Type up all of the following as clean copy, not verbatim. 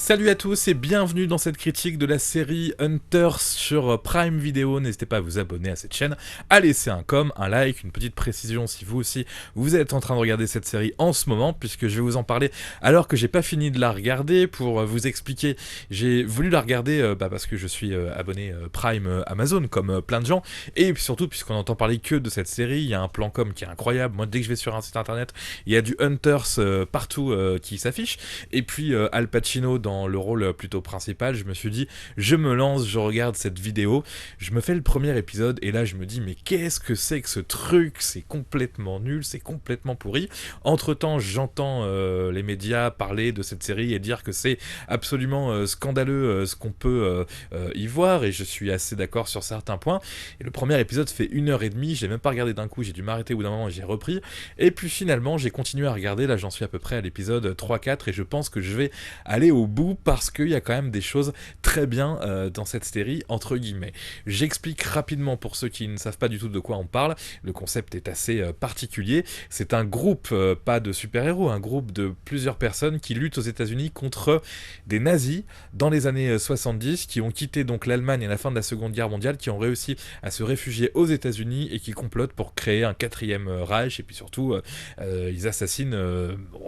Salut à tous et bienvenue dans cette critique de la série Hunters sur Prime Video. N'hésitez pas à vous abonner à cette chaîne, à laisser un un like, une petite précision si vous aussi vous êtes en train de regarder cette série en ce moment, puisque je vais vous en parler alors que j'ai pas fini de la regarder. Pour vous expliquer, j'ai voulu la regarder parce que je suis abonné Prime Amazon comme plein de gens, et puis surtout puisqu'on entend parler que de cette série. Il y a un plan com qui est incroyable. Moi, dès que je vais sur un site internet, il y a du Hunters partout qui s'affiche, et puis Al Pacino dans le rôle plutôt principal. Je me suis dit, je me lance, je regarde cette vidéo, je me fais le premier épisode et là je me dis, mais qu'est-ce que c'est que ce truc? C'est complètement nul, c'est complètement pourri. Entre temps, j'entends les médias parler de cette série et dire que c'est absolument scandaleux ce qu'on peut y voir, et je suis assez d'accord sur certains points. Et le premier épisode fait 1h30, je l'ai même pas regardé d'un coup, j'ai dû m'arrêter au bout d'un moment et j'ai repris, et puis finalement j'ai continué à regarder. Là j'en suis à peu près à l'épisode 3-4 et je pense que je vais aller au bout parce qu'il y a quand même des choses très bien dans cette série, entre guillemets. J'explique rapidement pour ceux qui ne savent pas du tout de quoi on parle. Le concept est assez particulier. C'est un groupe, pas de super-héros, un groupe de plusieurs personnes qui luttent aux États-Unis contre des nazis dans les années 70, qui ont quitté donc l'Allemagne à la fin de la Seconde Guerre mondiale, qui ont réussi à se réfugier aux États-Unis et qui complotent pour créer un quatrième Reich. Et puis surtout, ils assassinent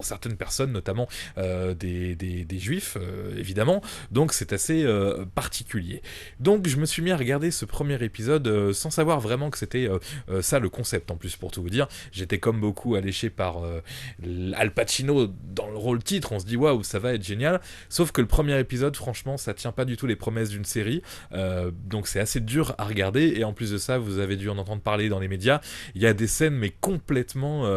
certaines personnes, notamment des juifs, évidemment. Donc c'est assez particulier. Donc je me suis mis à regarder ce premier épisode sans savoir vraiment que c'était ça le concept. En plus, pour tout vous dire, j'étais comme beaucoup alléché par Al Pacino dans le rôle titre. On se dit waouh, ça va être génial. Sauf que le premier épisode, franchement, ça tient pas du tout les promesses d'une série. Donc c'est assez dur à regarder. Et en plus de ça, vous avez dû en entendre parler dans les médias. Il y a des scènes mais complètement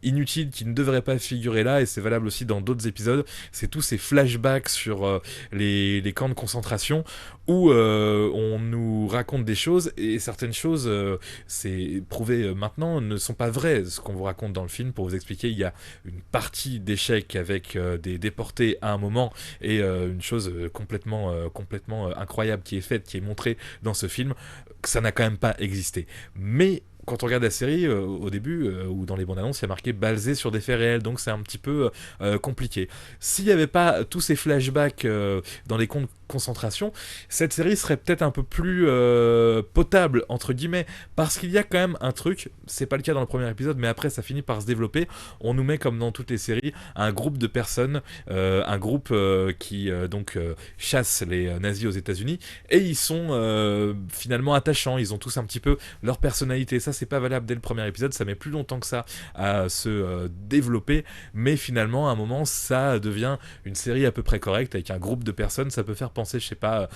inutiles qui ne devraient pas figurer là, et c'est valable aussi dans d'autres épisodes. C'est tous ces flashbacks sur les camps de concentration où on nous raconte des choses, et certaines choses, c'est prouvé maintenant, ne sont pas vraies. Ce qu'on vous raconte dans le film, pour vous expliquer, il y a une partie d'échec avec des déportés à un moment, et une chose complètement incroyable qui est faite, qui est montrée dans ce film, que ça n'a quand même pas existé. Mais quand on regarde la série, au début, ou dans les bandes annonces, il y a marqué basé sur des faits réels, donc c'est un petit peu compliqué. S'il n'y avait pas tous ces flashbacks dans les camps de concentration, cette série serait peut-être un peu plus potable, entre guillemets, parce qu'il y a quand même un truc, c'est pas le cas dans le premier épisode, mais après ça finit par se développer. On nous met, comme dans toutes les séries, un groupe de personnes, un groupe qui chasse les nazis aux États-Unis, et ils sont finalement attachants, ils ont tous un petit peu leur personnalité. Ça, c'est pas valable dès le premier épisode, ça met plus longtemps que ça à se développer, mais finalement à un moment ça devient une série à peu près correcte avec un groupe de personnes. Ça peut faire penser, je sais pas,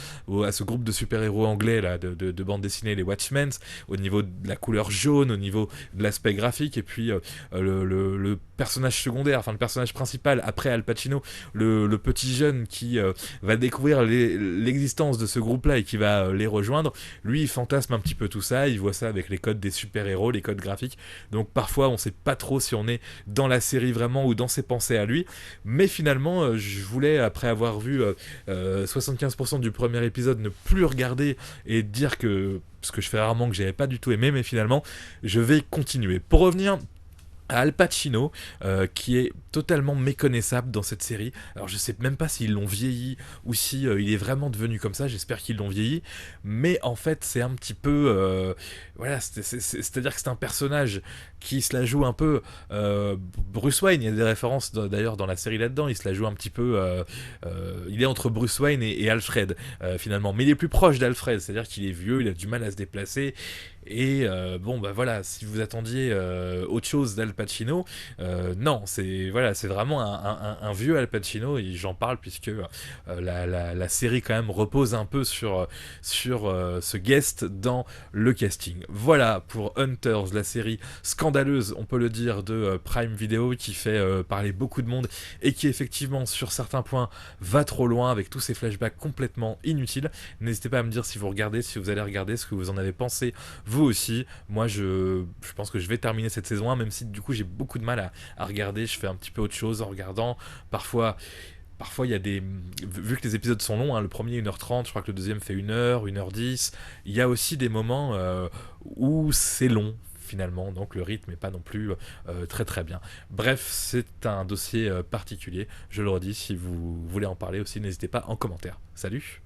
à ce groupe de super-héros anglais là, de bande dessinée, les Watchmen, au niveau de la couleur jaune, au niveau de l'aspect graphique, et puis le personnage secondaire, enfin le personnage principal après Al Pacino, le petit jeune qui va découvrir l'existence de ce groupe là et qui va les rejoindre. Lui, il fantasme un petit peu tout ça, il voit ça avec les codes des super-héros, les codes graphiques, donc parfois on sait pas trop si on est dans la série vraiment ou dans ses pensées à lui. Mais finalement, je voulais, après avoir vu 75% du premier épisode, ne plus regarder et dire que, ce que je fais rarement, que j'avais pas du tout aimé, mais finalement je vais continuer. Pour revenir à Al Pacino, qui est totalement méconnaissable dans cette série. Alors je sais même pas s'ils l'ont vieilli ou si il est vraiment devenu comme ça. J'espère qu'ils l'ont vieilli, mais en fait c'est un petit peu voilà, c'est-à-dire que c'est un personnage qui se la joue un peu Bruce Wayne. Il y a des références d'ailleurs dans la série là-dedans. Il se la joue un petit peu il est entre Bruce Wayne et Alfred finalement, mais il est plus proche d'Alfred, c'est-à-dire qu'il est vieux, il a du mal à se déplacer. Et bon bah voilà, si vous attendiez autre chose d'Al Pacino, non, c'est vraiment un vieux Al Pacino, et j'en parle puisque la série quand même repose un peu sur ce guest dans le casting. Voilà pour Hunters, la série scandaleuse, on peut le dire, de Prime Video, qui fait parler beaucoup de monde et qui effectivement sur certains points va trop loin avec tous ces flashbacks complètement inutiles. N'hésitez pas à me dire si vous regardez, si vous allez regarder, ce que vous en avez pensé vous aussi. Moi je pense que je vais terminer cette saison 1, même si du coup j'ai beaucoup de mal à regarder. Je fais un petit peu autre chose en regardant. Parfois, il y a des. Vu que les épisodes sont longs, hein, le premier 1h30, je crois que le deuxième fait 1h, 1h10, il y a aussi des moments où c'est long. finalement, donc le rythme n'est pas non plus très très bien. Bref, c'est un dossier particulier, je le redis, si vous voulez en parler aussi, n'hésitez pas en commentaire. Salut!